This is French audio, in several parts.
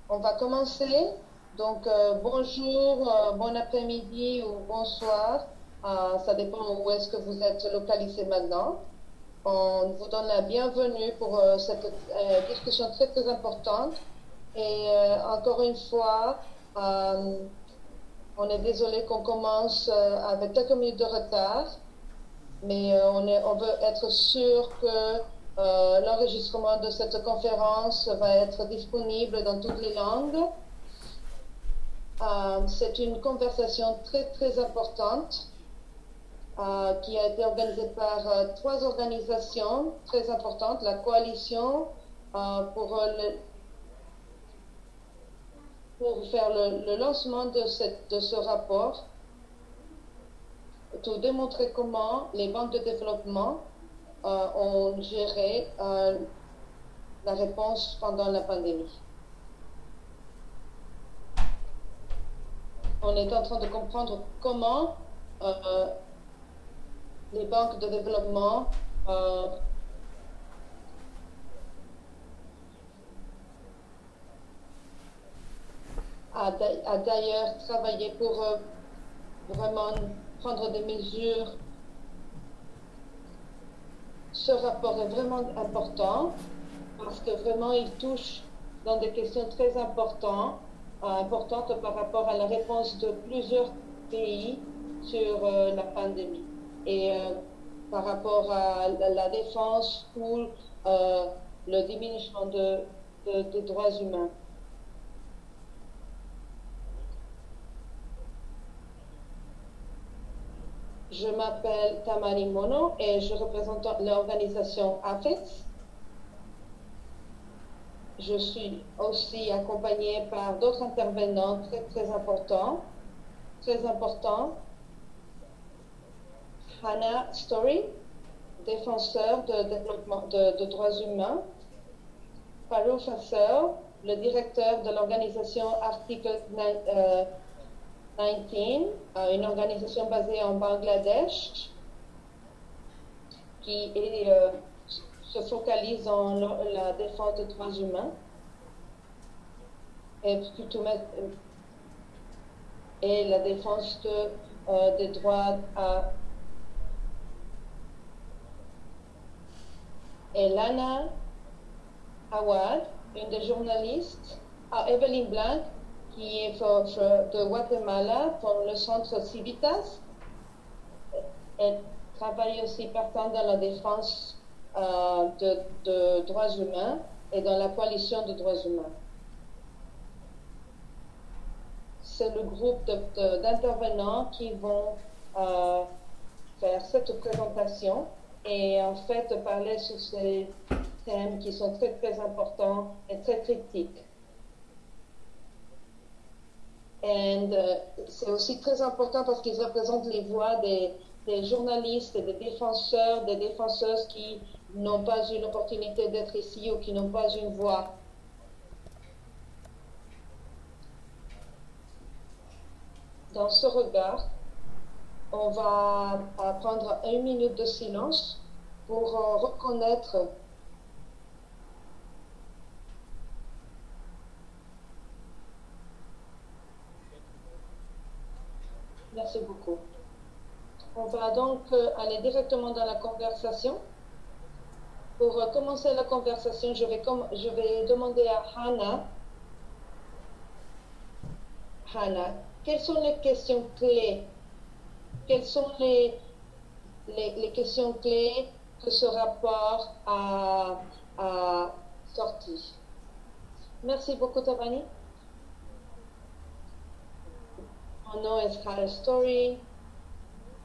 On va commencer. Donc, bonjour, bon après-midi ou bonsoir. Ça dépend où est-ce que vous êtes localisé maintenant. On vous donne la bienvenue pour cette discussion très très importante. Et encore une fois, on est désolé qu'on commence avec quelques minutes de retard, mais on veut être sûr que l'enregistrement de cette conférence va être disponible dans toutes les langues. C'est une conversation très très importante qui a été organisée par trois organisations très importantes. La coalition pour faire le lancement de ce rapport, pour démontrer comment les banques de développement ont géré la réponse pendant la pandémie. On est en train de comprendre comment les banques de développement a d'ailleurs travaillé pour vraiment prendre des mesures. Ce rapport est vraiment important parce que vraiment il touche dans des questions très importantes par rapport à la réponse de plusieurs pays sur la pandémie et par rapport à la défense ou le diminution des droits humains. Je m'appelle Tamani Mono et je représente l'organisation AFES. Je suis aussi accompagnée par d'autres intervenants très importants. Hannah Story, défenseur de droits humains. Farooq Fasser, le directeur de l'organisation Article 19, une organisation basée en Bangladesh qui se focalise dans la défense des droits humains et la défense des droits et Lana Awad, une des journalistes, Evelyn Blanc, qui est de Guatemala pour le centre Civitas. Elle travaille aussi partant dans la défense de droits humains et dans la coalition de droits humains. C'est le groupe d'intervenants qui vont faire cette présentation et en fait parler sur ces thèmes qui sont très importants et très critiques. Et c'est aussi très important parce qu'ils représentent les voix des journalistes et des défenseurs, des défenseuses qui n'ont pas eu l'opportunité d'être ici ou qui n'ont pas une voix. Dans ce regard, on va prendre 1 minute de silence pour reconnaître Merci beaucoup. On va donc aller directement dans la conversation. Pour commencer la conversation, je vais demander à Hannah. Hannah, quelles sont les questions clés? Quelles sont les questions clés que ce rapport a sorti? Merci beaucoup, Tabani. Mon nom est Hannah Story.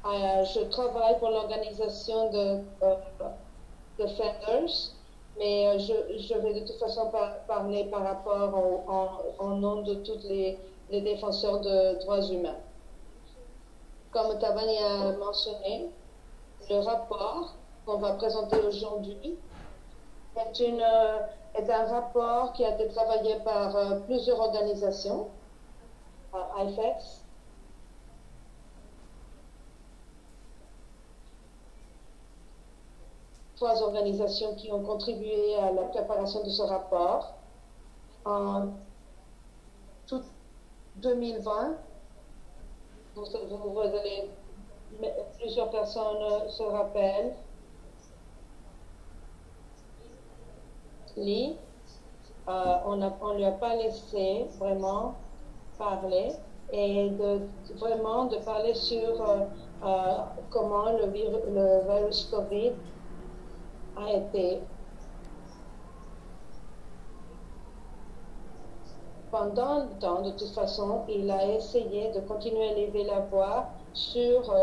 Je travaille pour l'organisation de Defenders, mais je vais de toute façon parler par rapport au nom de tous les défenseurs de droits humains. Comme Tabani a mentionné, le rapport qu'on va présenter aujourd'hui est un rapport qui a été travaillé par plusieurs organisations, IFEX, trois organisations qui ont contribué à la préparation de ce rapport. tout 2020, plusieurs personnes se rappellent, Lee, on ne lui a pas laissé vraiment parler et vraiment de parler sur comment le virus COVID a été. Pendant le temps, de toute façon, il a essayé de continuer à lever la voix sur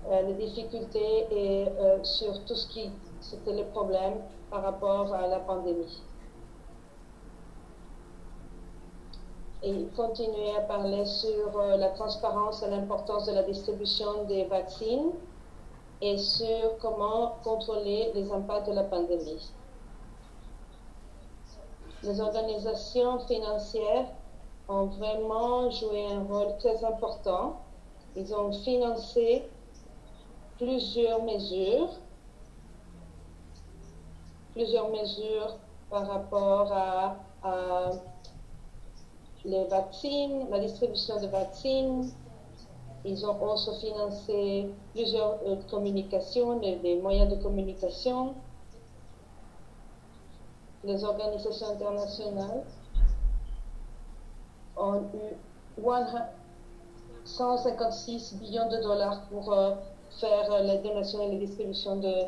les difficultés et sur tout ce qui c'était le problème par rapport à la pandémie. Et il continuait à parler sur la transparence et l'importance de la distribution des vaccins et sur comment contrôler les impacts de la pandémie. Les organisations financières ont vraiment joué un rôle très important. Ils ont financé plusieurs mesures par rapport à les vaccins, la distribution de vaccins. Ils ont aussi financé plusieurs communications, des moyens de communication. Les organisations internationales ont eu 156 millions de dollars pour faire la donation et la distribution de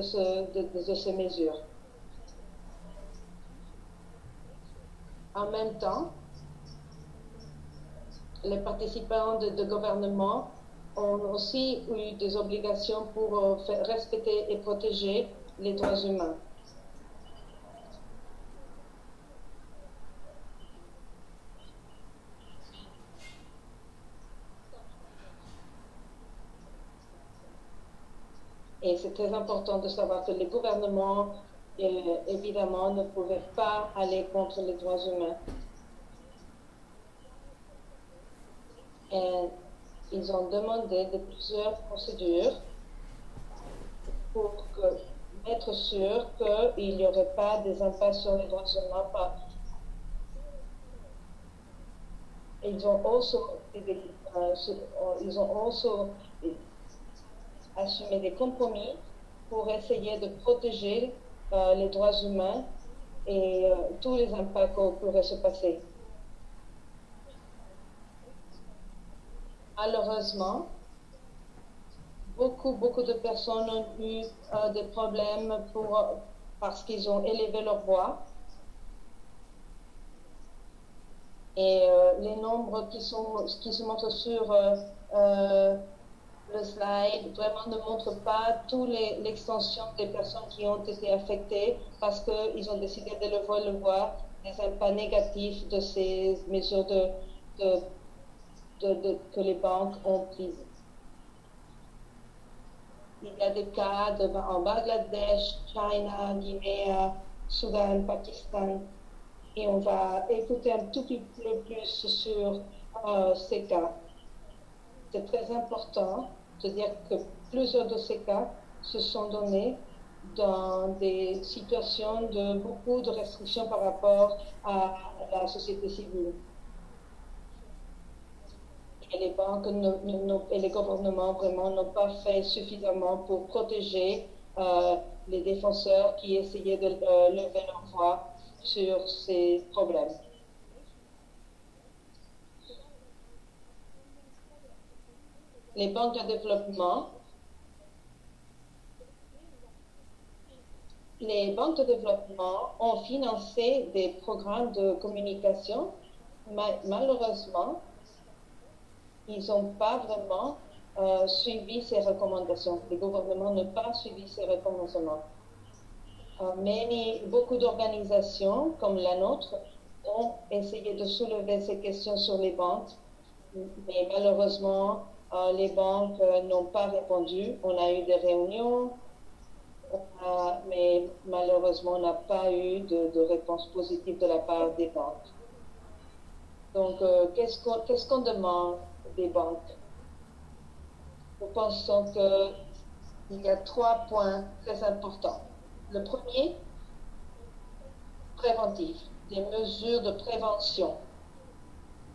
ces mesures. En même temps, les participants de gouvernement ont aussi eu des obligations pour respecter et protéger les droits humains. Et c'est très important de savoir que les gouvernements, évidemment, ne pouvaient pas aller contre les droits humains. Et ils ont demandé de plusieurs procédures pour être sûr qu'il n'y aurait pas des impacts sur les droits humains. Ils ont aussi assumé des compromis pour essayer de protéger les droits humains et tous les impacts qui pourraient se passer. Malheureusement, beaucoup de personnes ont eu des problèmes parce qu'ils ont élevé leur voix. Et les nombres qui se montrent sur le slide vraiment ne montrent pas toute l'extension des personnes qui ont été affectées parce qu'ils ont décidé de le voir des impacts négatifs de ces mesures que les banques ont prises. Il y a des cas en Bangladesh, China, Guinée, Soudan, Pakistan. Et on va écouter un tout petit peu plus sur ces cas. C'est très important de dire que plusieurs de ces cas se sont donnés dans des situations de beaucoup de restrictions par rapport à la société civile. Et les banques et les gouvernements vraiment n'ont pas fait suffisamment pour protéger les défenseurs qui essayaient de lever leur voix sur ces problèmes. Les banques de développement ont financé des programmes de communication. Malheureusement, ils n'ont pas vraiment suivi ces recommandations. Les gouvernements n'ont pas suivi ces recommandations. Beaucoup d'organisations comme la nôtre ont essayé de soulever ces questions sur les banques, mais malheureusement, les banques n'ont pas répondu. On a eu des réunions, mais malheureusement, on n'a pas eu de réponse positive de la part des banques. Donc, qu'est-ce qu'on demande des banques? Nous pensons qu'il y a 3 points très importants. Le premier, préventif, des mesures de prévention.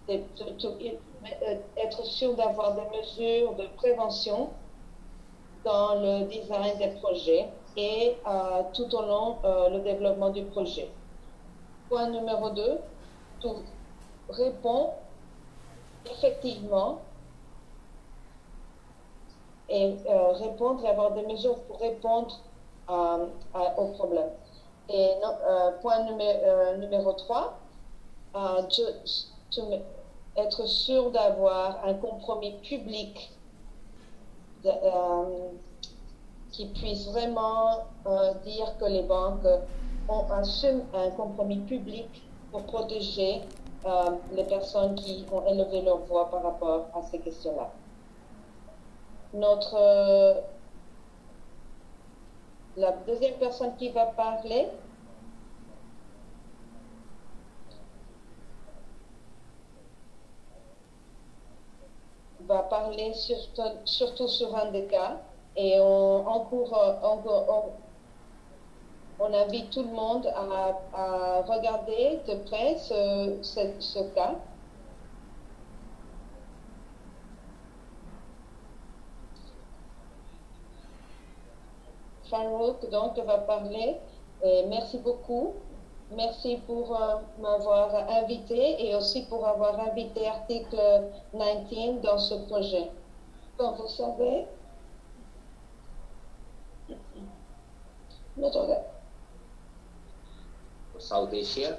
être sûr d'avoir des mesures de prévention dans le design des projets et tout au long le développement du projet. Point numéro 2, tout répond effectivement et répondre et avoir des mesures pour répondre aux problèmes. Et point numéro 3, être sûr d'avoir un compromis public qui puisse vraiment dire que les banques assument un compromis public pour protéger les personnes qui ont élevé leur voix par rapport à ces questions-là. La deuxième personne qui va parler va parler surtout sur un des cas et on invite tout le monde à regarder de près ce cas. Farouk donc va parler. Et merci beaucoup. Merci pour m'avoir invité et aussi pour avoir invité Article 19 dans ce projet. Comme vous savez, notre South Asia,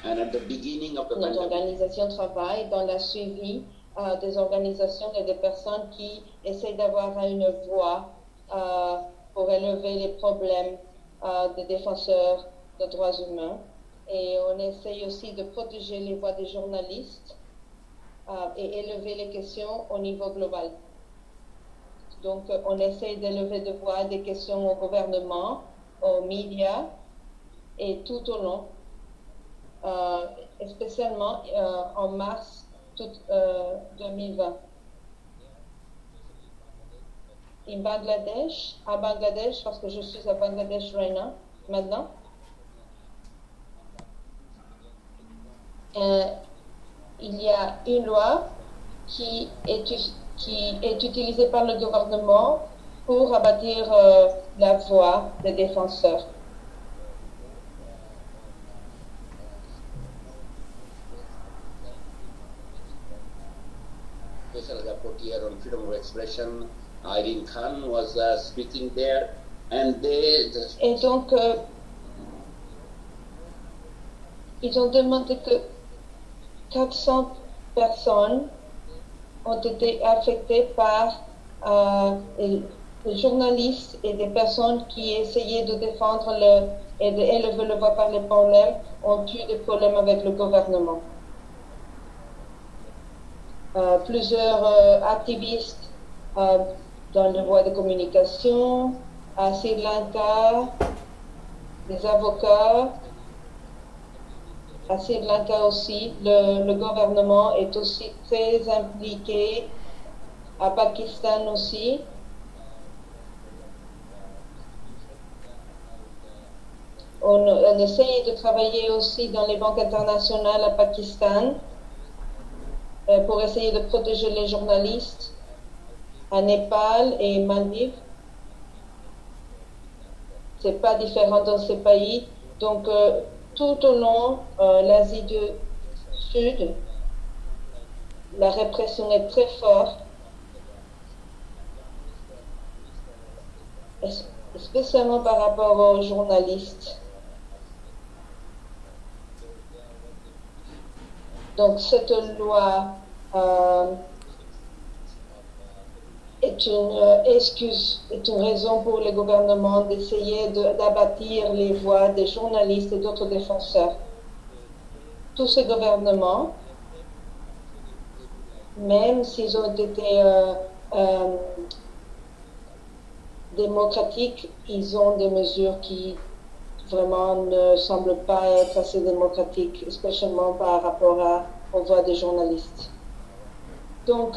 and at the beginning of the notre pandemic, organisation travaille dans la suivi des organisations et des personnes qui essaient d'avoir une voix pour élever les problèmes des défenseurs de droits humains. Et on essaye aussi de protéger les voix des journalistes et élever les questions au niveau global. Donc, on essaye d'élever de voix des questions au gouvernement, aux médias et tout au long, spécialement en mars 2020. À Bangladesh, parce que je suis à Bangladesh maintenant, il y a une loi qui est utilisée par le gouvernement pour abattre la voix des défenseurs. Special rapporteur on freedom of expression, Irene Khan, was speaking there, and Et donc, ils ont demandé que 400 personnes ont été affectées par les journalistes et des personnes qui essayaient de défendre et d'élever le voix par les problèmes ont eu des problèmes avec le gouvernement. Plusieurs activistes dans les voies de communication, à Sri Lanka, des avocats. À Sri Lanka aussi, le gouvernement est aussi très impliqué, à Pakistan aussi. On essaye de travailler aussi dans les banques internationales à Pakistan pour essayer de protéger les journalistes à Népal et Maldives. C'est pas différent dans ces pays. Donc, tout au long l'Asie du Sud, la répression est très forte, spécialement par rapport aux journalistes. Donc cette loi est une excuse, est une raison pour le gouvernement d'essayer d'abattre les voix des journalistes et d'autres défenseurs. Tous ces gouvernements, même s'ils ont été démocratiques, ils ont des mesures qui vraiment ne semblent pas être assez démocratiques, spécialement par rapport aux voix des journalistes. Donc,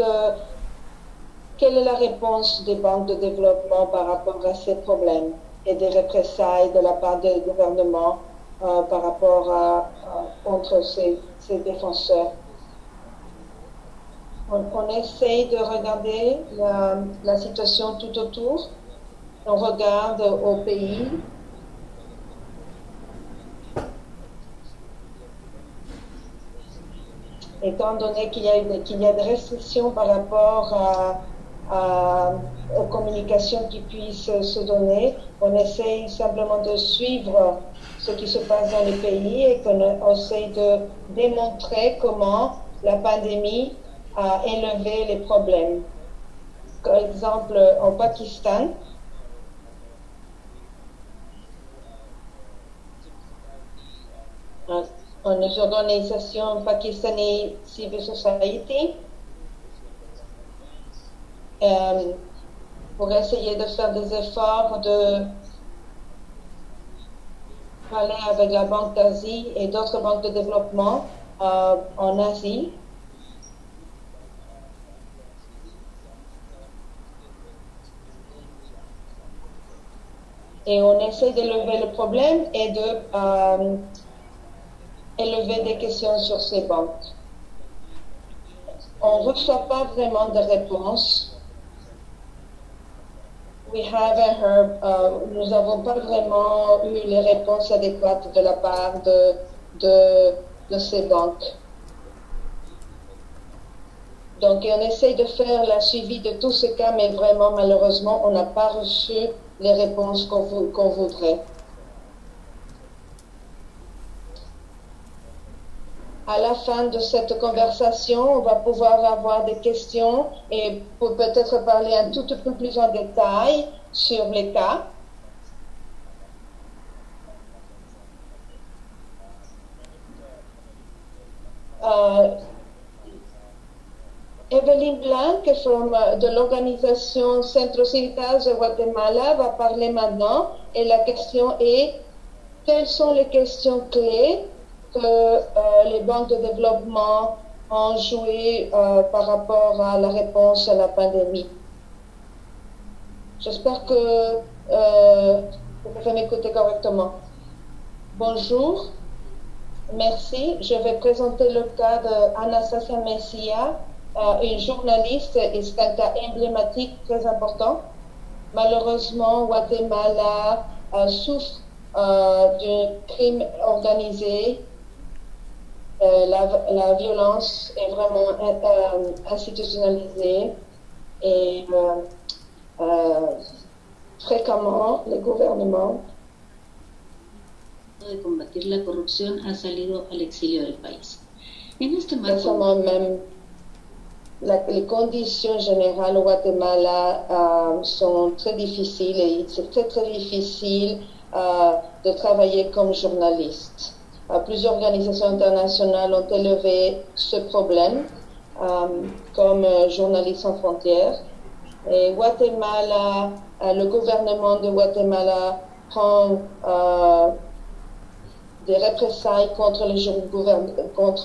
quelle est la réponse des banques de développement par rapport à ces problèmes et des représailles de la part des gouvernements par rapport contre ces défenseurs? On essaye de regarder la situation tout autour. On regarde au pays. Étant donné qu'il y a des restrictions par rapport aux communications qui puissent se donner, on essaye simplement de suivre ce qui se passe dans les pays et qu'on essaye de démontrer comment la pandémie a élevé les problèmes. Par exemple, au Pakistan, une organisation Pakistani Civil Society pour essayer de faire des efforts de parler avec la Banque d'Asie et d'autres banques de développement en Asie. Et on essaie d'élever le problème et de élever des questions sur ces banques. On ne reçoit pas vraiment de réponse. Nous n'avons pas vraiment eu les réponses adéquates de la part de ces banques. Donc, on essaie de faire la suivi de tous ces cas, mais vraiment, malheureusement, on n'a pas reçu les réponses qu'on voudrait. À la fin de cette conversation, on va pouvoir avoir des questions et peut-être parler un tout peu plus en détail sur les cas. Evelyn Blanc, de l'organisation Centro Civitas de Guatemala, va parler maintenant. Et la question est, quelles sont les questions clés que les banques de développement ont joué par rapport à la réponse à la pandémie? J'espère que vous pouvez m'écouter correctement. Bonjour, merci. Je vais présenter le cas d'Anastasia Messia, une journaliste, et c'est un cas emblématique très important. Malheureusement, Guatemala souffre d'un crime organisé. La violence est vraiment institutionnalisée et fréquemment les gouvernements de combatir la corrupción ha salido al exilio del país. En este marco, même les conditions générales au Guatemala sont très difficiles et c'est très difficile de travailler comme journaliste. Plusieurs organisations internationales ont élevé ce problème comme Journalistes sans frontières. Et Guatemala, le gouvernement de Guatemala prend des représailles contre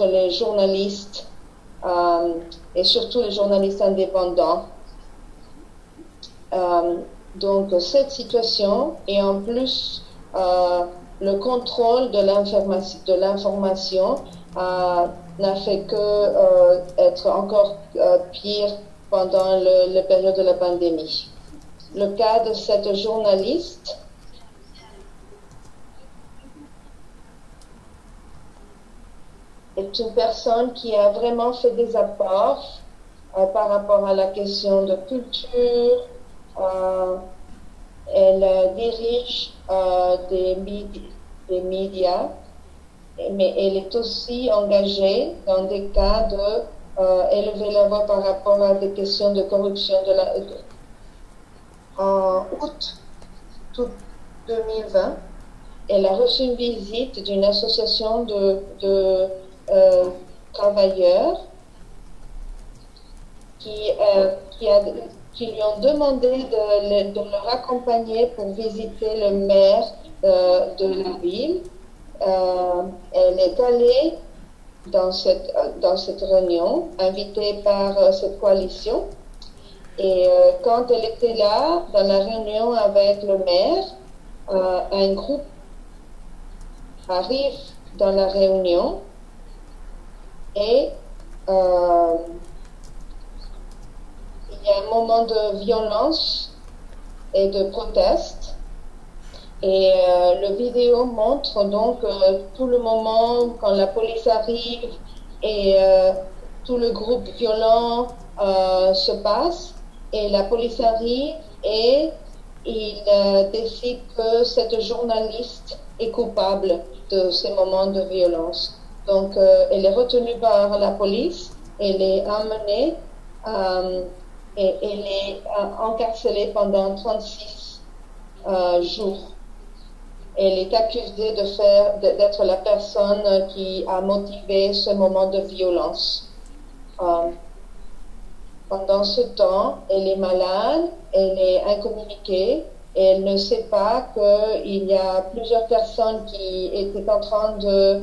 les journalistes et surtout les journalistes indépendants. Donc cette situation et en plus le contrôle de l'information n'a fait que être encore pire pendant la période de la pandémie. Le cas de cette journaliste est une personne qui a vraiment fait des apports par rapport à la question de culture. Elle dirige des médias, mais elle est aussi engagée dans des cas de élever la voix par rapport à des questions de corruption. En août 2020, elle a reçu une visite d'une association de travailleurs qui lui ont demandé de leur accompagner pour visiter le maire de la ville. Elle est allée dans cette réunion, invitée par cette coalition. Et quand elle était là, dans la réunion avec le maire, un groupe arrive dans la réunion et il y a un moment de violence et de proteste. Et le vidéo montre donc tout le moment quand la police arrive et tout le groupe violent se passe. Et la police arrive et il décide que cette journaliste est coupable de ces moments de violence. Donc elle est retenue par la police, elle est amenée et elle est encarcelée pendant 36 jours. Elle est accusée d'être la personne qui a motivé ce moment de violence. Pendant ce temps, elle est malade, elle est incommuniquée, et elle ne sait pas qu'il y a plusieurs personnes qui étaient en train de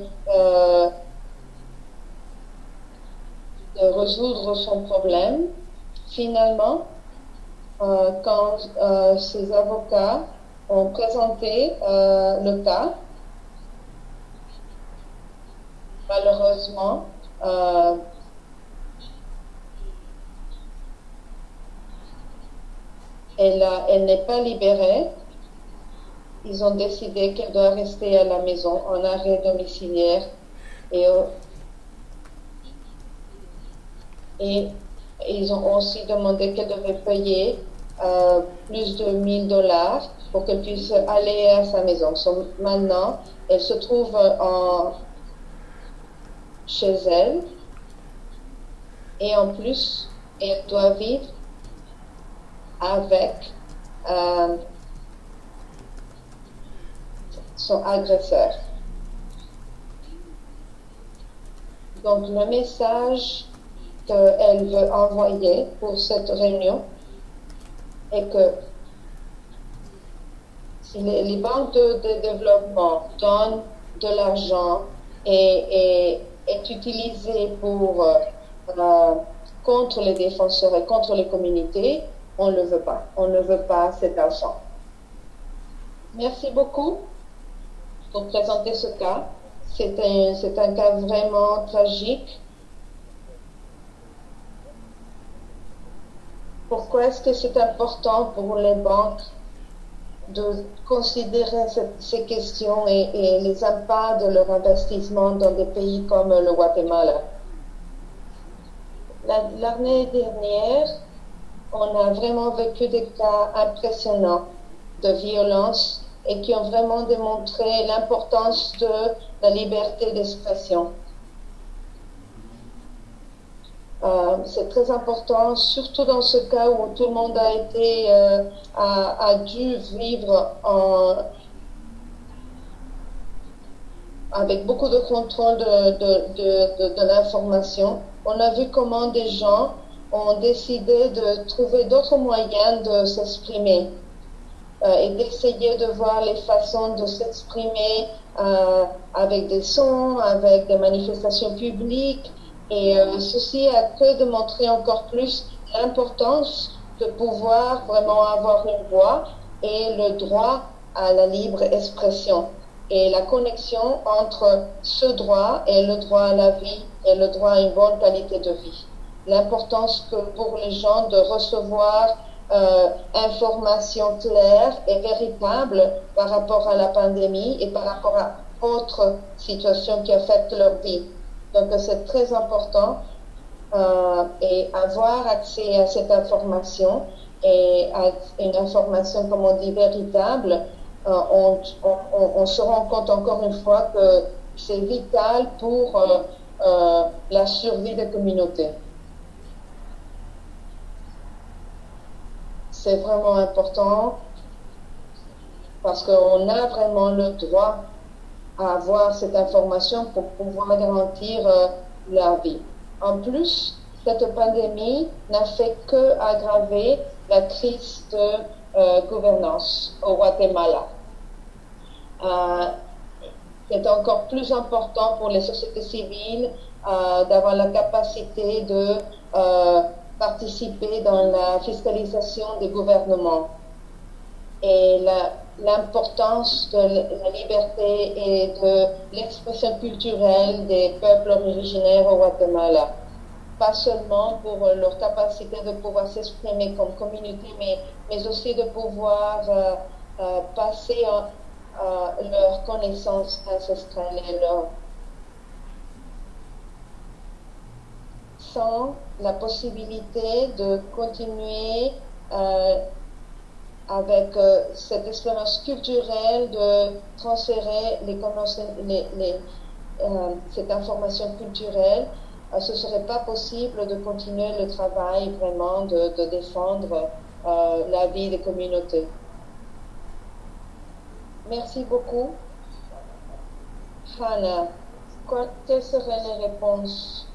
résoudre son problème. Finalement, quand ses avocats ont présenté le cas, malheureusement, elle n'est pas libérée. Ils ont décidé qu'elle doit rester à la maison en arrêt domiciliaire et ils ont aussi demandé qu'elle devait payer plus de $1000 pour qu'elle puisse aller à sa maison. Maintenant, elle se trouve chez elle et en plus, elle doit vivre avec son agresseur. Donc le message qu'elle veut envoyer pour cette réunion est que si les banques de développement donnent de l'argent et est utilisé contre les défenseurs et contre les communautés, on ne le veut pas. On ne veut pas cet argent. Merci beaucoup pour présenter ce cas. C'est un cas vraiment tragique. Pourquoi est-ce que c'est important pour les banques de considérer ces questions et les impacts de leur investissement dans des pays comme le Guatemala? L'année dernière, on a vraiment vécu des cas impressionnants de violence et qui ont vraiment démontré l'importance de la liberté d'expression. C'est très important, surtout dans ce cas où tout le monde a dû vivre avec beaucoup de contrôle de l'information. On a vu comment des gens ont décidé de trouver d'autres moyens de s'exprimer et d'essayer de voir les façons de s'exprimer avec des sons, avec des manifestations publiques. Et ceci a fait de montrer encore plus l'importance de pouvoir vraiment avoir une voix et le droit à la libre expression et la connexion entre ce droit et le droit à la vie et le droit à une bonne qualité de vie. L'importance que pour les gens de recevoir informations claires et véritables par rapport à la pandémie et par rapport à autres situations qui affectent leur vie. Donc c'est très important et avoir accès à cette information et à une information, comme on dit, véritable, on se rend compte encore une fois que c'est vital pour la survie des communautés. C'est vraiment important parce qu'on a vraiment le droit à avoir cette information pour pouvoir garantir leur vie. En plus, cette pandémie n'a fait que aggraver la crise de gouvernance au Guatemala. C'est encore plus important pour les sociétés civiles d'avoir la capacité de participer dans la fiscalisation des gouvernements. Et l'importance de la liberté et de l'expression culturelle des peuples originaires au Guatemala. pas seulement pour leur capacité de pouvoir s'exprimer comme communauté, mais aussi de pouvoir passer leurs connaissances ancestrales et sans la possibilité de continuer avec cette expérience culturelle de transférer cette information culturelle, ce ne serait pas possible de continuer le travail vraiment de défendre la vie des communautés. Merci beaucoup. Hannah, quelles seraient les réponses?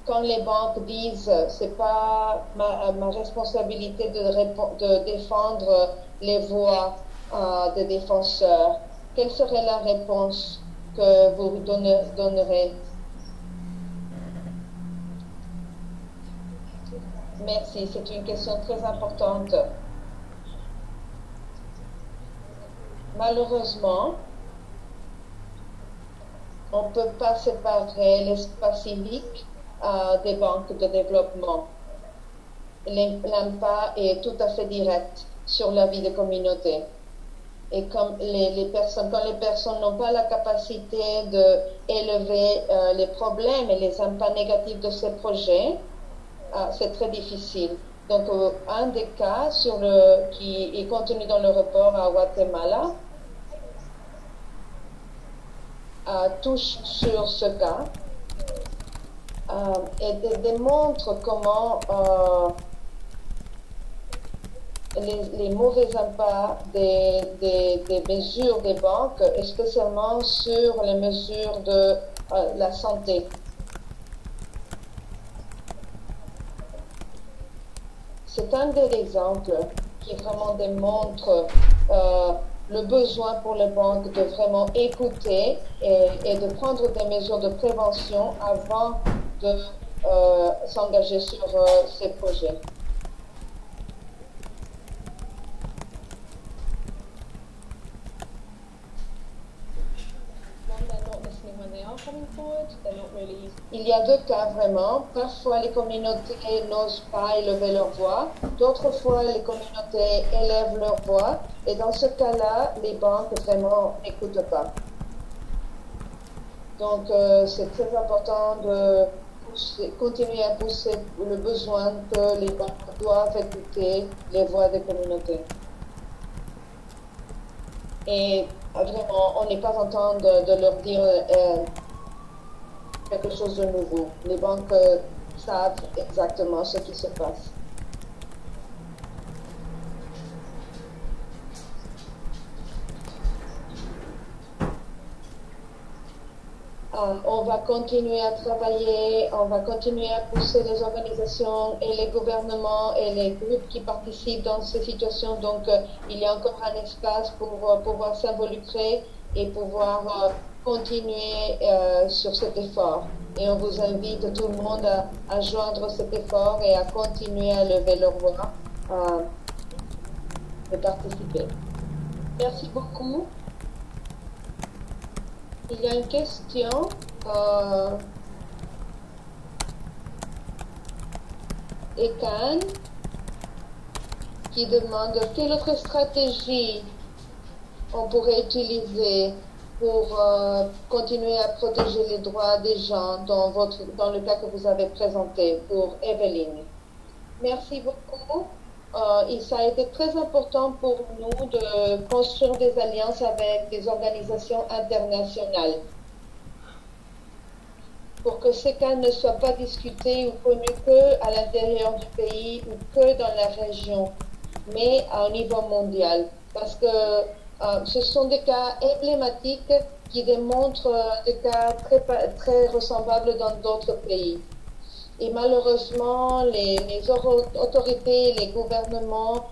Quand les banques disent c'est pas ma responsabilité de défendre les voix des défenseurs, quelle serait la réponse que vous donnerez? Merci, c'est une question très importante. Malheureusement, on ne peut pas séparer l'espace civique des banques de développement. L'impact est tout à fait direct sur la vie des communautés. Et comme quand les personnes n'ont pas la capacité d'élever les problèmes et les impacts négatifs de ces projets, c'est très difficile. Donc, un des cas qui est contenu dans le rapport à Guatemala touche sur ce cas et démontre comment les mauvais impacts des mesures des banques, et spécialement sur les mesures de la santé. C'est un des exemples qui vraiment démontre le besoin pour les banques de vraiment écouter et de prendre des mesures de prévention avant de s'engager sur ces projets. Il y a deux cas vraiment. Parfois, les communautés n'osent pas élever leur voix. D'autres fois, les communautés élèvent leur voix. Et dans ce cas-là, les banques vraiment n'écoutent pas. Donc, c'est très important de continuer à pousser le besoin que les banques doivent écouter les voix des communautés. Et vraiment, on n'est pas en train de leur dire quelque chose de nouveau. Les banques savent exactement ce qui se passe. On va continuer à travailler, on va continuer à pousser les organisations et les gouvernements et les groupes qui participent dans ces situations. Donc, il y a encore un espace pour pouvoir s'involucrer et pouvoir continuer sur cet effort. Et on vous invite tout le monde à joindre cet effort et à continuer à lever leur voix et participer. Merci beaucoup. Il y a une question Ekan qui demande quelle autre stratégie on pourrait utiliser pour continuer à protéger les droits des gens dans le cas que vous avez présenté pour Evelyne. Merci beaucoup. Ça a été très important pour nous de construire des alliances avec des organisations internationales pour que ces cas ne soient pas discutés ou connus qu'à l'intérieur du pays ou que dans la région, mais à un niveau mondial. Parce que ce sont des cas emblématiques qui démontrent des cas très ressemblables dans d'autres pays. Et malheureusement, les autorités, les gouvernements,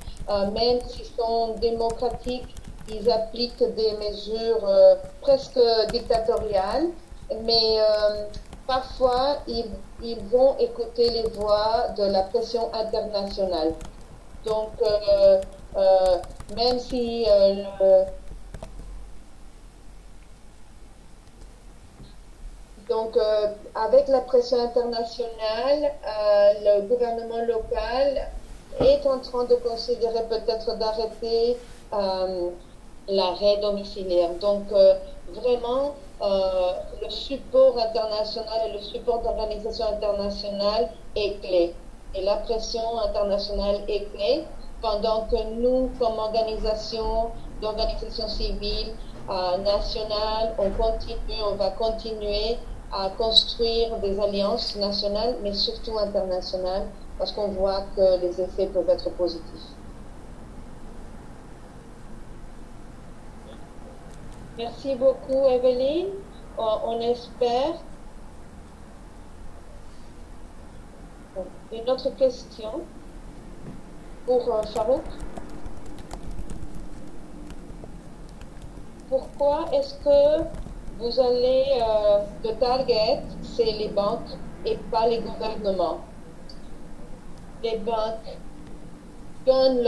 même s'ils sont démocratiques, ils appliquent des mesures presque dictatoriales, mais parfois, ils vont écouter les voix de la pression internationale. Donc, même si Donc, avec la pression internationale, le gouvernement local est en train de considérer peut-être d'arrêter l'arrêt domiciliaire. Donc, vraiment, le support international et le support d'organisations internationales est clé. Et la pression internationale est clé, pendant que nous, comme d'organisations civiles nationales, on va continuer à construire des alliances nationales, mais surtout internationales, parce qu'on voit que les effets peuvent être positifs. Merci beaucoup, Evelyne. On espère. Une autre question pour Farouk. Pourquoi est-ce que vous allez, le target, c'est les banques et pas les gouvernements? Les banques donnent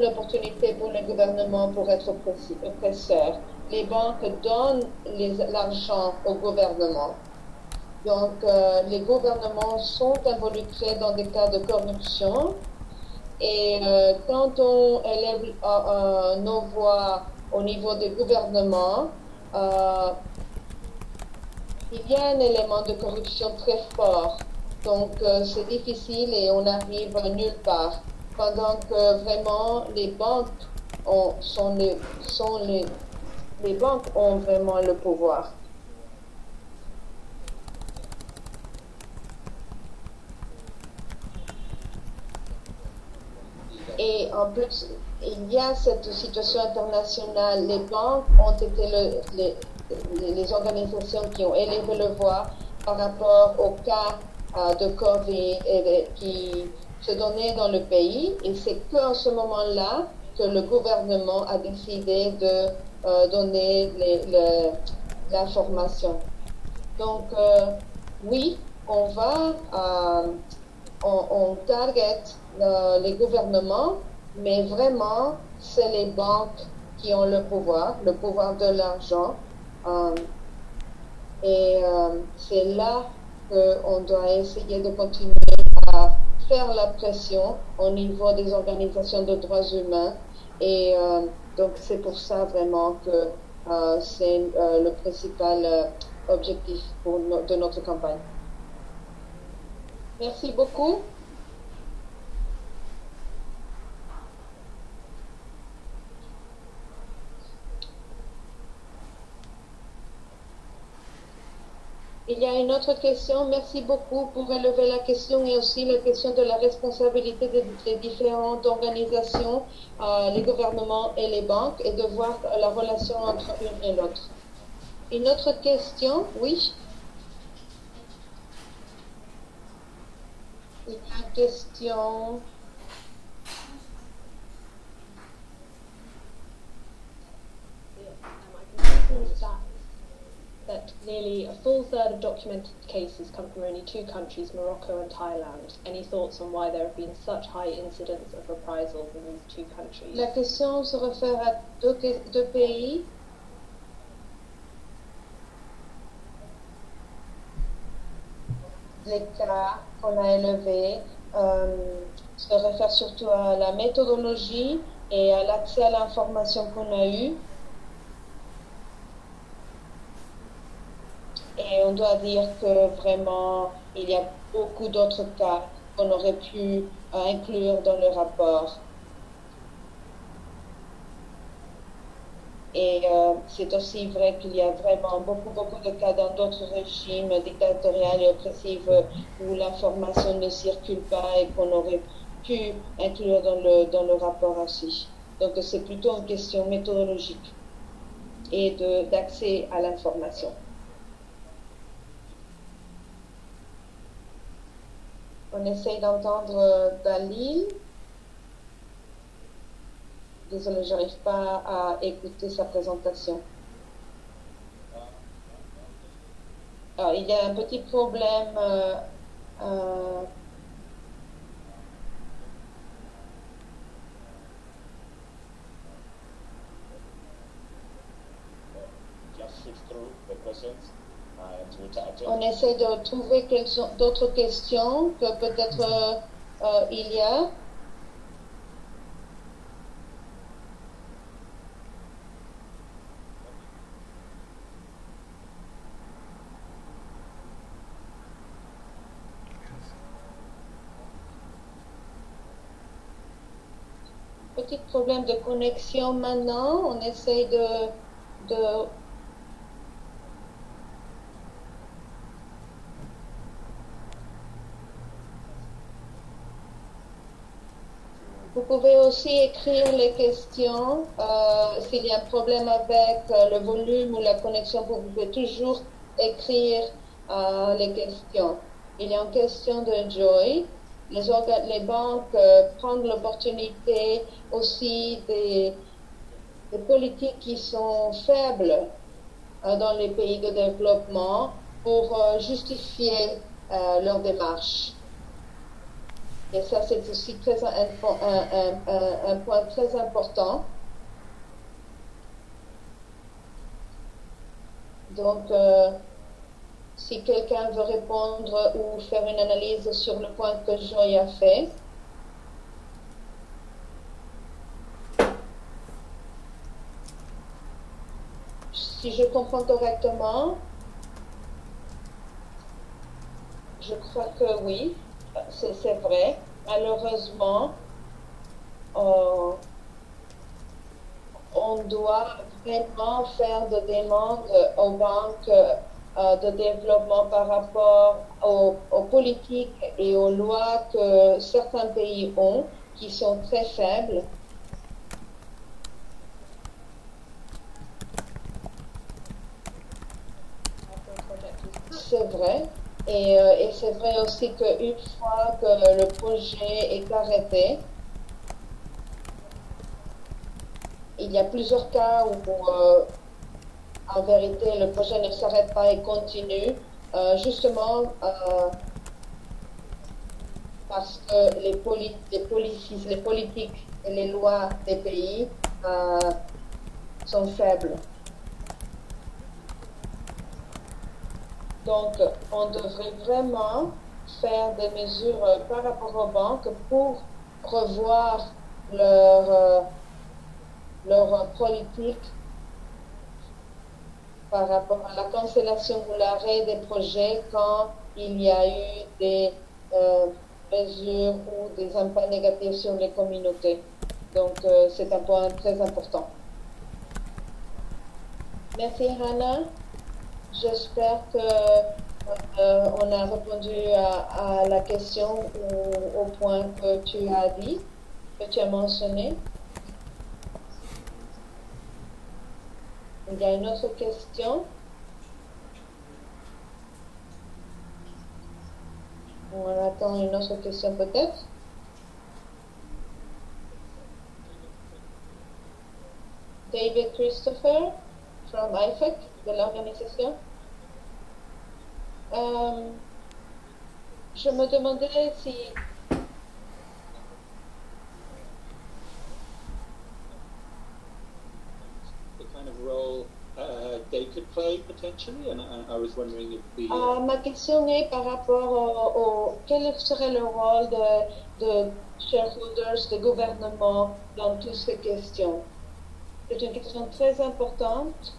l'opportunité pour le gouvernement pour être oppresseur. Les banques donnent l'argent au gouvernement. Donc, les gouvernements sont involucrés dans des cas de corruption. Et quand on élève nos voix au niveau des gouvernements, il y a un élément de corruption très fort. Donc, c'est difficile et on n'arrive nulle part. Pendant que vraiment, les banques les banques ont vraiment le pouvoir. Et en plus, il y a cette situation internationale. Les banques ont été les organisations qui ont élevé le voix par rapport au cas de Covid qui se donnait dans le pays. Et c'est qu'en ce moment-là que le gouvernement a décidé de donner l'information. Donc, oui, on target les gouvernements, mais vraiment, c'est les banques qui ont le pouvoir de l'argent. C'est là qu'on doit essayer de continuer à faire la pression au niveau des organisations de droits humains. Et donc, c'est pour ça vraiment que c'est le principal objectif de notre campagne. Merci beaucoup. Il y a une autre question. Merci beaucoup pour relever la question et aussi la question de la responsabilité des différentes organisations, les gouvernements et les banques, et de voir la relation entre une et l'autre. Une autre question, oui? Il y a une question. That nearly a full third of documented cases come from only two countries, Morocco and Thailand. Any thoughts on why there have been such high incidents of reprisals in these two countries? La question se réfère à deux pays. Les cas qu'on a élevés se réfèrent surtout à la méthodologie et à l'accès à l'information qu'on a eue. Et on doit dire que vraiment, il y a beaucoup d'autres cas qu'on aurait pu inclure dans le rapport. Et c'est aussi vrai qu'il y a vraiment beaucoup de cas dans d'autres régimes dictatoriaux et oppressifs où l'information ne circule pas et qu'on aurait pu inclure dans le rapport aussi. Donc c'est plutôt une question méthodologique et d'accès à l'information. On essaye d'entendre Dalil. Désolée, je n'arrive pas à écouter sa présentation. Alors, il y a un petit problème. Just shift through the questions and On essaie de trouver quelles sont d'autres questions que peut-être il y a. Petit problème de connexion maintenant. On essaie de Vous pouvez aussi écrire les questions. S'il y a un problème avec le volume ou la connexion, vous pouvez toujours écrire les questions. Il y a une question de Joy. Les banques prennent l'opportunité aussi des politiques qui sont faibles dans les pays de développement pour justifier leur démarche. Et ça, c'est aussi un point très important. Donc, si quelqu'un veut répondre ou faire une analyse sur le point que Joy a fait. Si je comprends correctement, je crois que oui. C'est vrai. Malheureusement, on doit vraiment faire des demandes aux banques de développement par rapport aux politiques et aux lois que certains pays ont, qui sont très faibles. C'est vrai. Et c'est vrai aussi qu'une fois que le projet est arrêté, il y a plusieurs cas où, en vérité, le projet ne s'arrête pas et continue, justement parce que les politiques et les lois des pays sont faibles. Donc, on devrait vraiment faire des mesures par rapport aux banques pour revoir leur politique par rapport à la cancellation ou l'arrêt des projets quand il y a eu des mesures ou des impacts négatifs sur les communautés. Donc, c'est un point très important. Merci, Hannah. J'espère que on a répondu à la question ou au point que tu as dit, que tu as mentionné. Il y a une autre question. On attend une autre question peut-être. David Christopher from IFEC, de l'organisation. Je me demandais si the kind of role they could play potentially, and I was wondering if the ma question est par rapport au quel serait le rôle de shareholders, de gouvernement dans toutes ces questions. C'est une question très importante.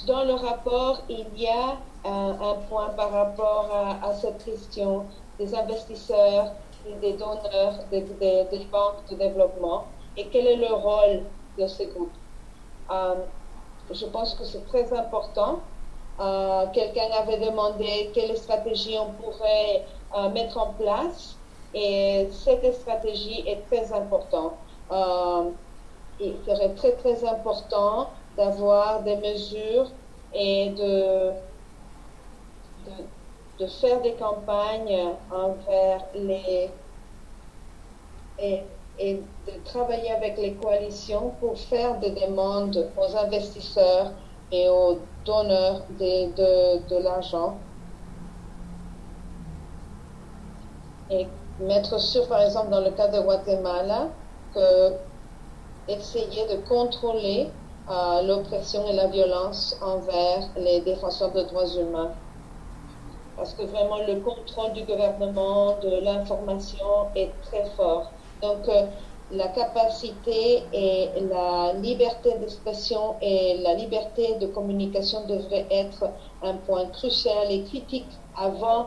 Dans le rapport, il y a un point par rapport à cette question des investisseurs, des donneurs, des banques de développement et quel est le rôle de ces groupes. Je pense que c'est très important. Quelqu'un avait demandé quelle stratégie on pourrait mettre en place et cette stratégie est très importante. Il serait très très important d'avoir des mesures et de faire des campagnes envers et de travailler avec les coalitions pour faire des demandes aux investisseurs et aux donneurs de l'argent. Et mettre sûr, par exemple, dans le cas de Guatemala, que essayer de contrôler l'oppression et la violence envers les défenseurs de droits humains. Parce que vraiment le contrôle du gouvernement, de l'information est très fort. Donc la capacité et la liberté d'expression et la liberté de communication devraient être un point crucial et critique avant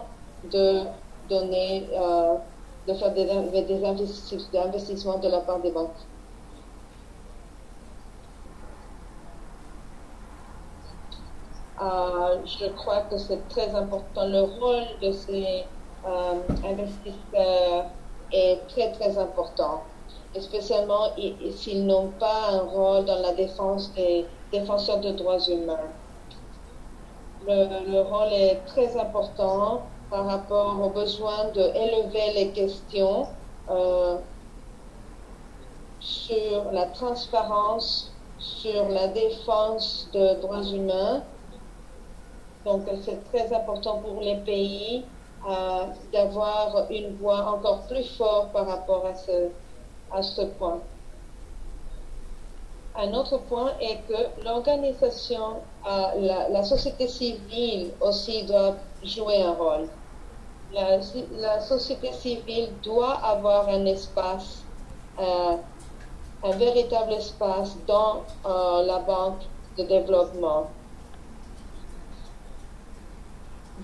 de donner, de faire des investissements de la part des banques. Je crois que c'est très important. Le rôle de ces investisseurs est très, très important, spécialement s'ils n'ont pas un rôle dans la défense des défenseurs de droits humains. Le rôle est très important par rapport au besoin d'élever les questions sur la transparence, sur la défense de droits humains. Donc, c'est très important pour les pays d'avoir une voix encore plus forte par rapport à ce point. Un autre point est que l'organisation, la société civile aussi doit jouer un rôle. La société civile doit avoir un espace, un véritable espace dans la banque de développement.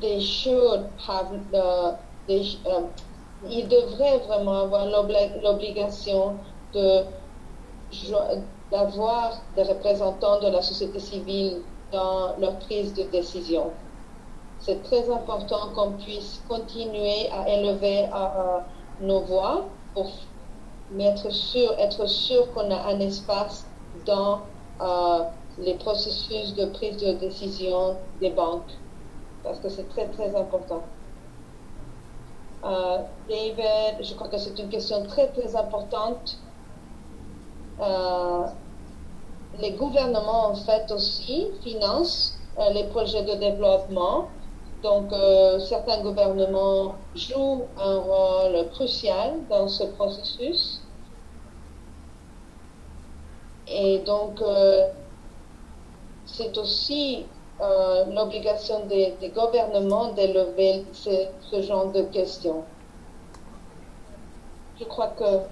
Ils devraient vraiment avoir l'obligation d'avoir des représentants de la société civile dans leur prise de décision. C'est très important qu'on puisse continuer à élever nos voix pour être sûr qu'on a un espace dans les processus de prise de décision des banques, parce que c'est très, très important. David, je crois que c'est une question très, très importante. Les gouvernements, en fait, aussi financent les projets de développement. Donc, certains gouvernements jouent un rôle crucial dans ce processus. Et donc, c'est aussi l'obligation des gouvernements d'élever ce genre de questions. Je crois que,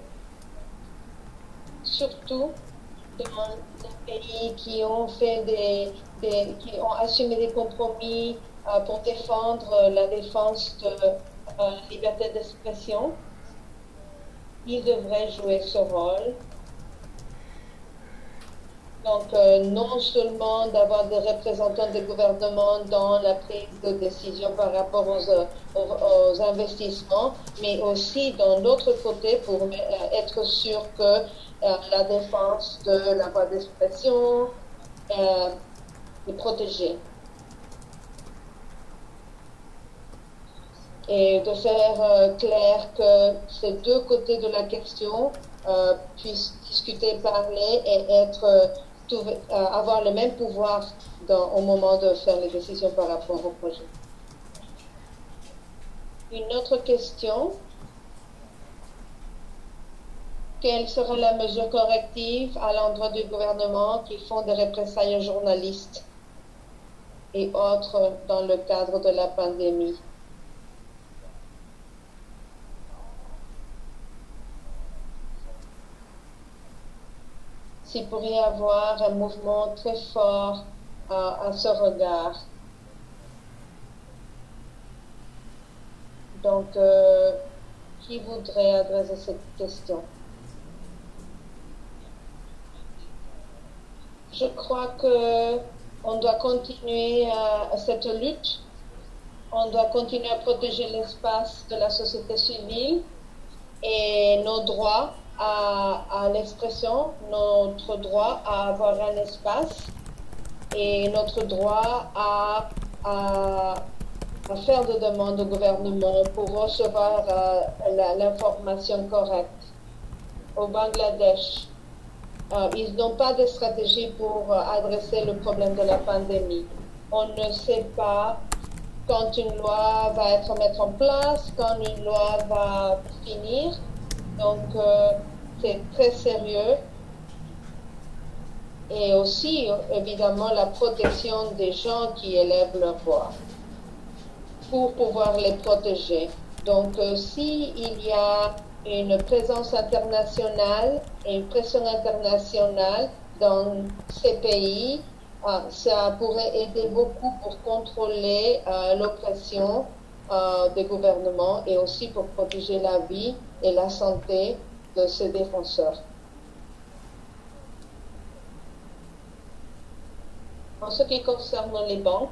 surtout dans les pays qui ont qui ont assumé des compromis pour défendre la défense de la liberté d'expression, ils devraient jouer ce rôle. Donc, non seulement d'avoir des représentants des gouvernements dans la prise de décision par rapport aux investissements, mais aussi dans l'autre côté pour être sûr que la défense de la voie d'expression est protégée. Et de faire clair que ces deux côtés de la question puissent discuter, parler et avoir le même pouvoir au moment de faire les décisions par rapport au projet. Une autre question. Quelle sera la mesure corrective à l'endroit du gouvernement qui font des représailles aux journalistes et autres dans le cadre de la pandémie? S'il pourrait y avoir un mouvement très fort à ce regard. Donc, qui voudrait adresser cette question? Je crois qu'on doit continuer cette lutte. On doit continuer à protéger l'espace de la société civile et nos droits à l'expression, notre droit à avoir un espace et notre droit à faire des demandes au gouvernement pour recevoir l'information correcte. Au Bangladesh, ils n'ont pas de stratégie pour adresser le problème de la pandémie. On ne sait pas quand une loi va être mise en place, quand une loi va finir. Donc, c'est très sérieux. et aussi, évidemment, la protection des gens qui élèvent leur voix pour pouvoir les protéger. Donc, s'il y a une présence internationale et une pression internationale dans ces pays, ça pourrait aider beaucoup pour contrôler l'oppression des gouvernements et aussi pour protéger la vie et la santé de ces défenseurs. En ce qui concerne les banques,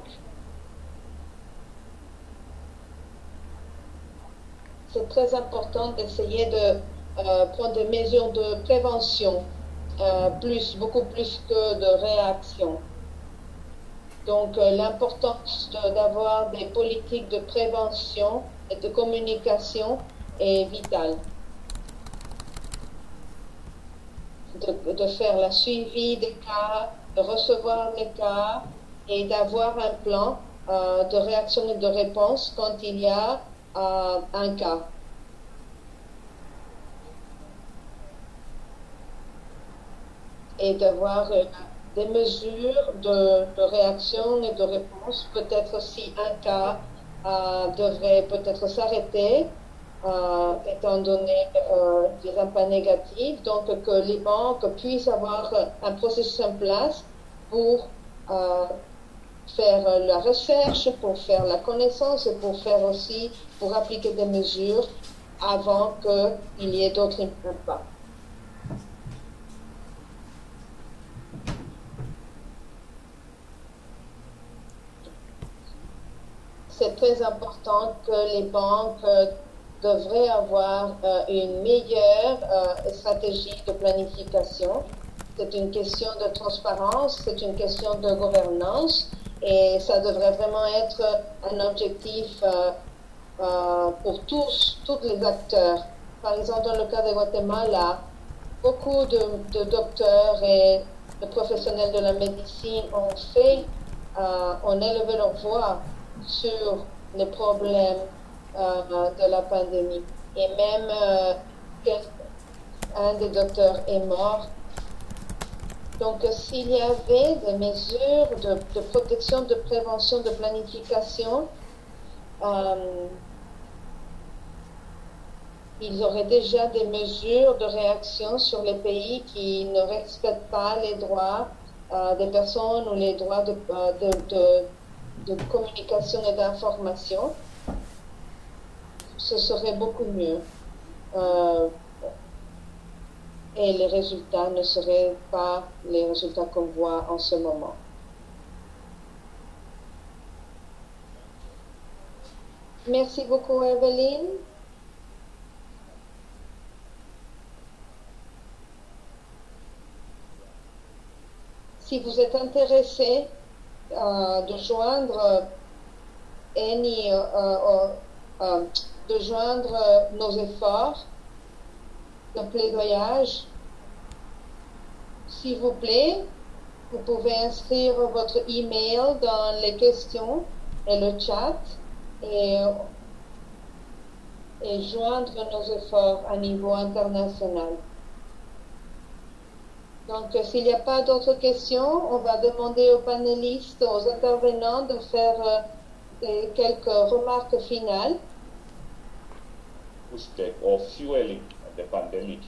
c'est très important d'essayer de prendre des mesures de prévention, beaucoup plus que de réaction. Donc, l'importance d'avoir des politiques de prévention et de communication est vitale. De faire la suivi des cas, de recevoir les cas et d'avoir un plan de réaction et de réponse quand il y a un cas. Et d'avoir des mesures de réaction et de réponse. Peut-être si un cas devrait peut-être s'arrêter, étant donné des impacts négatifs, donc que les banques puissent avoir un processus en place pour faire la recherche, pour faire la connaissance et pour appliquer des mesures avant qu'il y ait d'autres impacts. C'est très important que les banques devraient avoir une meilleure stratégie de planification. C'est une question de transparence, c'est une question de gouvernance et ça devrait vraiment être un objectif pour tous les acteurs. Par exemple, dans le cas de Guatemala, beaucoup de docteurs et de professionnels de la médecine ont élevé leur voix sur les problèmes de la pandémie. Et même un des docteurs est mort. Donc, s'il y avait des mesures de protection, de prévention, de planification, ils auraient déjà des mesures de réaction sur les pays qui ne respectent pas les droits des personnes ou les droits de communication et d'information. Ce serait beaucoup mieux. Et les résultats ne seraient pas les résultats qu'on voit en ce moment. Merci beaucoup, Evelyne. Si vous êtes intéressé de joindre nos efforts de plaidoyage, s'il vous plaît, vous pouvez inscrire votre email dans les questions et le chat et joindre nos efforts à niveau international. Donc, s'il n'y a pas d'autres questions, on va demander aux panélistes, aux intervenants de faire quelques remarques finales. Of fueling the pandemic.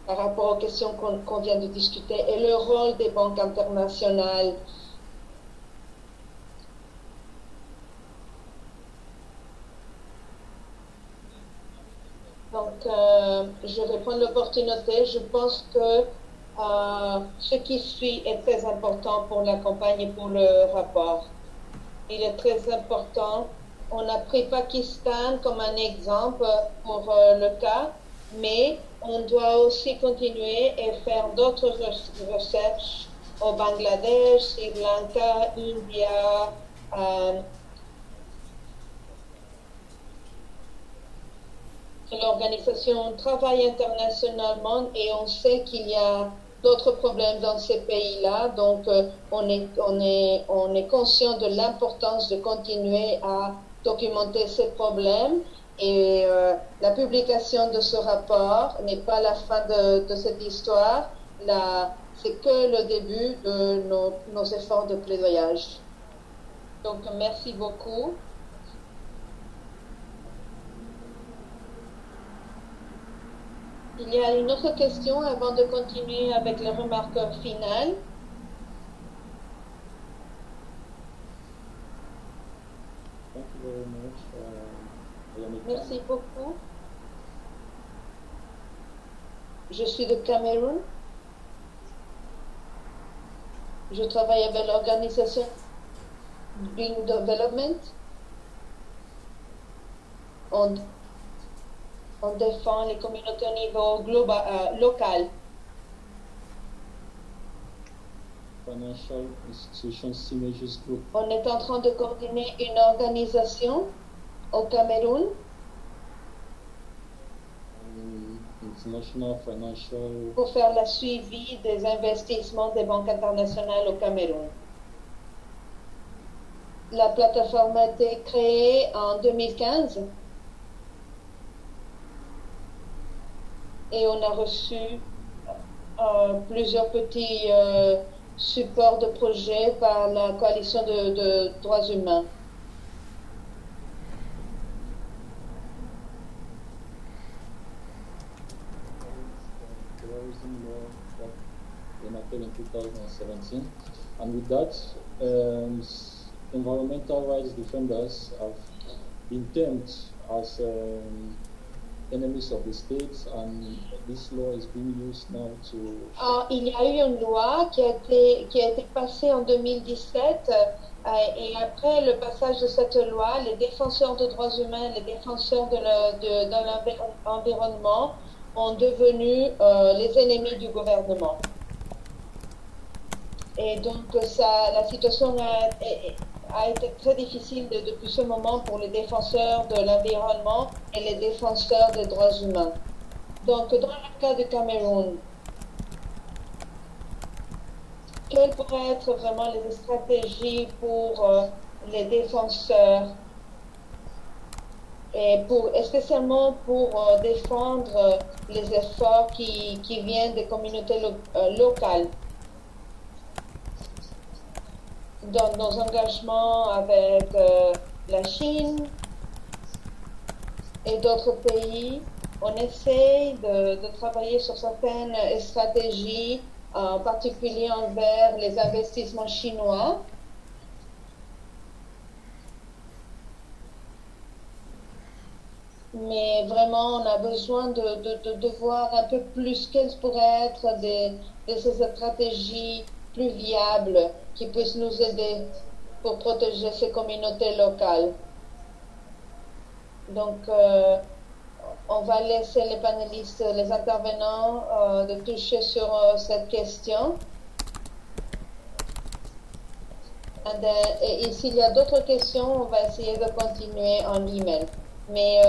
Par rapport aux questions qu'on vient de discuter et le rôle des banques internationales. Donc, je vais prendre l'opportunité. Je pense que ce qui suit est très important pour la campagne et pour le rapport. Il est très important. On a pris Pakistan comme un exemple pour le cas, mais on doit aussi continuer et faire d'autres recherches au Bangladesh, Sri Lanka, India, l'organisation travaille internationalement et on sait qu'il y a d'autres problèmes dans ces pays-là, donc on est conscient de l'importance de continuer à documenter ces problèmes et la publication de ce rapport n'est pas la fin de cette histoire. c'est que le début de nos efforts de plaidoyage. Donc, merci beaucoup. Il y a une autre question avant de continuer avec les remarques finales. Thank you very much. Yamika. Merci beaucoup. Je suis de Cameroun. Je travaille avec l'organisation Green Development. On défend les communautés au niveau global, local. Financial Institutions Synergies Group. On est en train de coordonner une organisation au Cameroun, International Financial pour faire le suivi des investissements des banques internationales au Cameroun. La plateforme a été créée en 2015 et on a reçu plusieurs petits supports de projets par la coalition de droits humains. Terrorism law that enacted in 2017, and with that, environmental rights defenders have been termed as enemies of the state, and this law is being used now to... Il y a eu une loi qui a été passée en 2017 et après le passage de cette loi, les défenseurs de droits humains, les défenseurs de l'environnement ont devenu les ennemis du gouvernement. Et donc la situation a été très difficile depuis ce moment pour les défenseurs de l'environnement et les défenseurs des droits humains. Donc, dans le cas du Cameroun, quelles pourraient être vraiment les stratégies pour les défenseurs et spécialement pour défendre les efforts qui viennent des communautés locales? Dans nos engagements avec la Chine et d'autres pays, on essaie de travailler sur certaines stratégies, en particulier envers les investissements chinois. Mais vraiment, on a besoin de voir un peu plus quelles pourraient être ces stratégies plus viables qui puissent nous aider pour protéger ces communautés locales. Donc, on va laisser les panélistes, les intervenants, de toucher sur cette question. Et s'il y a d'autres questions, on va essayer de continuer en email. Mais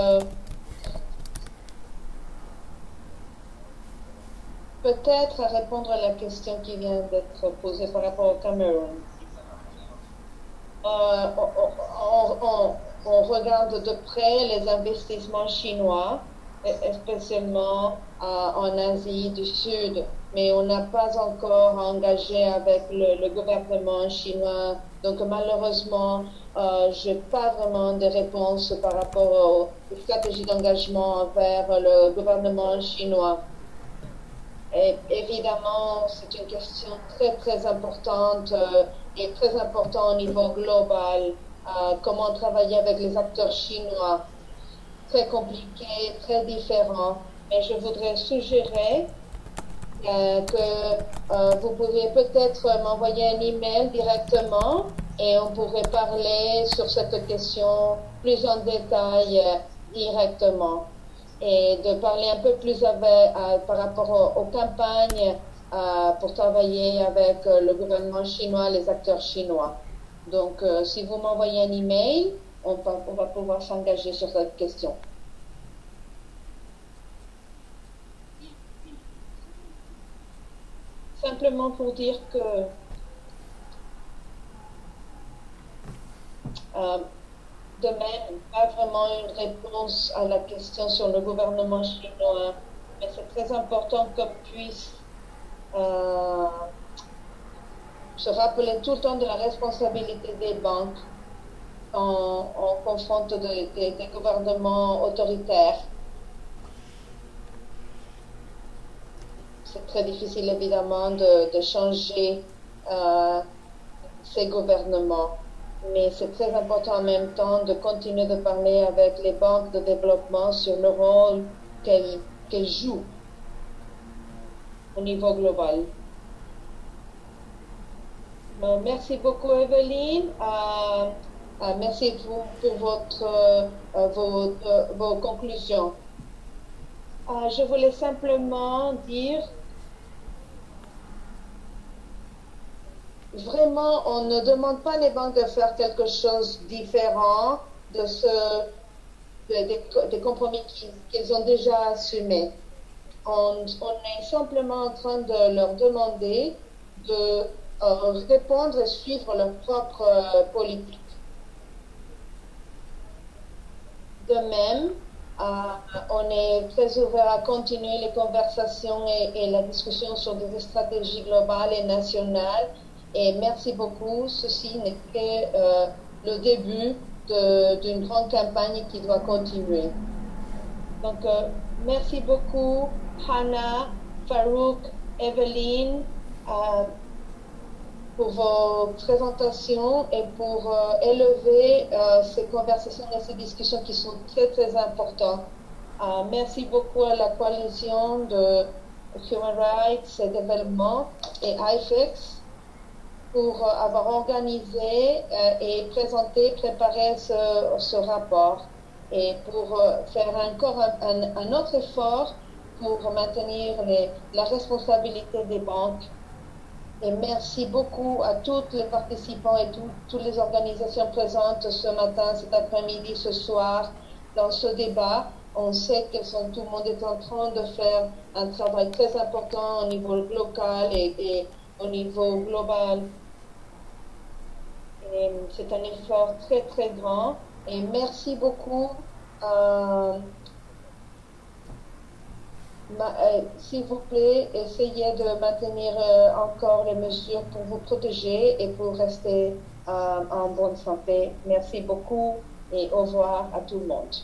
peut-être à répondre à la question qui vient d'être posée par rapport au Cameroun. On regarde de près les investissements chinois, spécialement en Asie du Sud, mais on n'a pas encore engagé avec le gouvernement chinois. Donc malheureusement, je n'ai pas vraiment de réponse par rapport aux stratégies d'engagement envers le gouvernement chinois. Et évidemment, c'est une question très très importante et très importante au niveau global. Comment travailler avec les acteurs chinois. Très compliqué, très différent. Mais je voudrais suggérer que vous pourriez peut-être m'envoyer un email directement et on pourrait parler sur cette question plus en détail directement. Et de parler un peu plus par rapport aux campagnes pour travailler avec le gouvernement chinois, les acteurs chinois. Donc, si vous m'envoyez un email, on va pouvoir s'engager sur cette question. Simplement pour dire que de même, pas vraiment une réponse à la question sur le gouvernement chinois, mais c'est très important qu'on puisse se rappeler tout le temps de la responsabilité des banques quand on confronte des gouvernements autoritaires. C'est très difficile évidemment de changer ces gouvernements, mais c'est très important en même temps de continuer de parler avec les banques de développement sur le rôle qu'elles jouent au niveau global. Merci beaucoup Evelyne. Merci pour vos conclusions. Je voulais simplement dire, vraiment, on ne demande pas les banques de faire quelque chose de différent des compromis qu'ils ont déjà assumés. On est simplement en train de leur demander de répondre et suivre leur propre politique. De même, on est très ouvert à continuer les conversations et la discussion sur des stratégies globales et nationales. Et merci beaucoup. Ceci n'est que le début d'une grande campagne qui doit continuer. Donc, merci beaucoup, Hannah, Farouk, Evelyne, pour vos présentations et pour élever ces conversations et ces discussions qui sont très, très importantes. Merci beaucoup à la coalition de Human Rights et Développement et IFEX pour avoir organisé et préparé ce rapport et pour faire encore un autre effort pour maintenir la responsabilité des banques. Et merci beaucoup à tous les participants et toutes les organisations présentes ce matin, cet après-midi, ce soir, dans ce débat. On sait que tout le monde est en train de faire un travail très important au niveau local et au niveau global. Et c'est un effort très, très grand. Et merci beaucoup. S'il vous plaît, essayez de maintenir encore les mesures pour vous protéger et pour rester en bonne santé. Merci beaucoup et au revoir à tout le monde.